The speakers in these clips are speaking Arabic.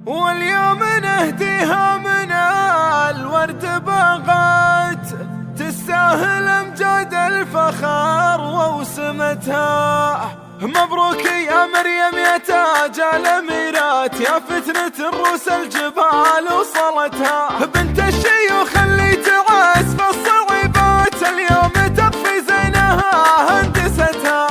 واليوم نهديها من الورد باغات، تستاهل امجاد الفخر ووسمتها. مبروك يا مريم يا تاج الاميرات، يا فتنة الروس الجبال وصلتها. بنت الشيوخ اللي تعاس في الصعيبات، اليوم تطفي زينها هندستها.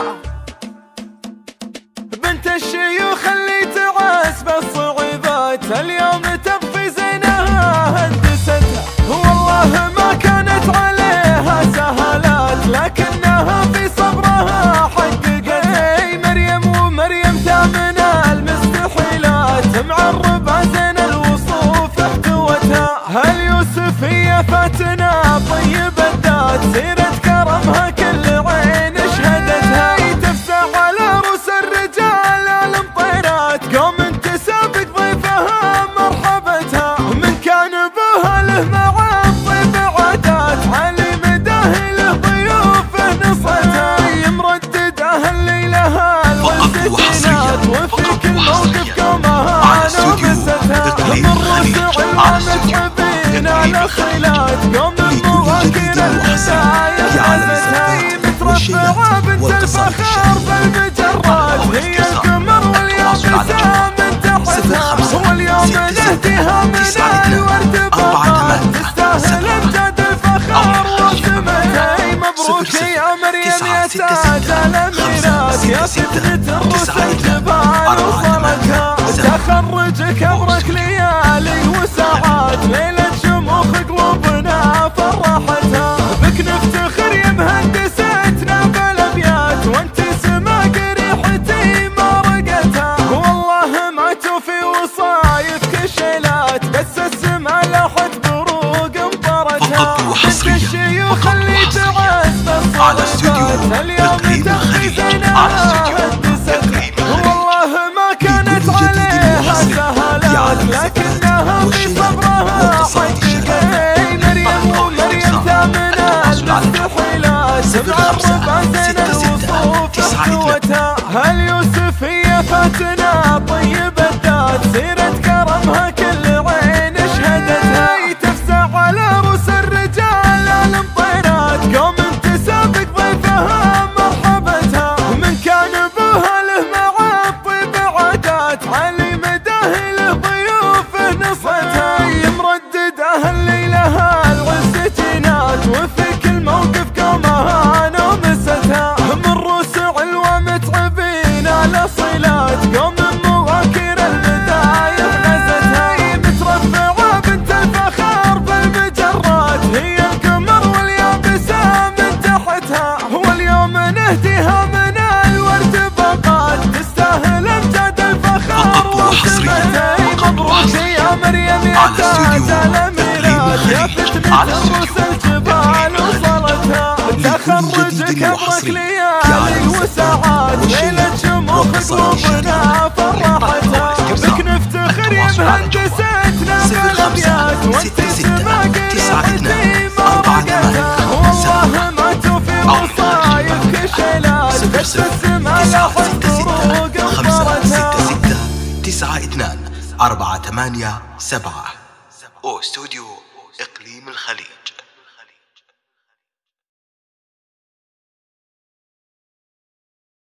بنت الشيوخ اللي تعاس في الصعيبات، اليوم تطفي زينها هندستها. والله ما كانت عليها سهلات، لكنها في صبرها حققتها. مريم ثامن المستحيلات، معربة زين الوصوف احتوتها. هل يوسف هي فاتنة طيب الذات، سيرة كرمها كل عين شهدتها. تفزع على روس الرجال المطيرات، قوم تسابق ضيفها مرحبتها. من كان بها له مع الطيب عادات، علي مداه له ضيوفه نصتها. مرددها الليلة والستينات، وفي كل موقف قومها نوبستها. من رسع المتعبين على خيلات، قوم المواكر البداية حزتها. مترفعة بنت الفخر بالمجرات، هي القمر واليابسة من تحتها. واليوم نهديها من الورد باغات، تستاهل امجاد الفخر وسمتها. مبروك يا مريم يا تاج الاميرات، يا فتنة الروس الجبال وصلتها. تخرجك ابرك ليالي وساعات، ليلة شموخ قلوبنا فرحتها. بك نفتخر يا مهندستنا بالابيات، وانت سماق ريحتي ما رقتها. والله ما توفي وصايفك شيلات، بس السما لاحت بروق مطرتها. بنت الشيوخ اللي تعز بالصلوات، اليوم تخفي زينها هندستها. والله ما كانت عليها سهلات، لكنها في صبرها حققتها. مريم ثامن المستحيلات، معربة زين الوصوف احتوتها. هل يوسف هي فاتنة طيب الذات، سيرة كرمها كل عين شهدتها. تفزع على روس الرجال المطيرات، قوم تسابق ضيفها مرحبتها. من كان بها له مع الطيب عادات، علي مداه له ضيوفه نصتها. مرددها الليلة الستينات، وفي كل موقف قومها نومستها. من رسع ومتعبين على صيلات، قوم مواكر البداية غزتها. مترفعة بنت الفخر بالمجرات، هي القمر واليابسة من تحتها. واليوم نهديها من الورد باغات، تستاهل امجاد الفخر وسمتها. مبروك يا مريم يا تاج الاميرات، يا فتنة الروس الجبال وصلتها. تخرجك ابرك ليالي وساعات، ليلة شموخ قلوبنا فرحتها. بك نفتخر يا مهندستنا بالابيات، وانت سماق ريحتي ما رقتها. والله ما توفي وصايفك شيلات، بس السما لاحت بروق مطرتها. 566 92 487 أو استوديو إقليم الخليج.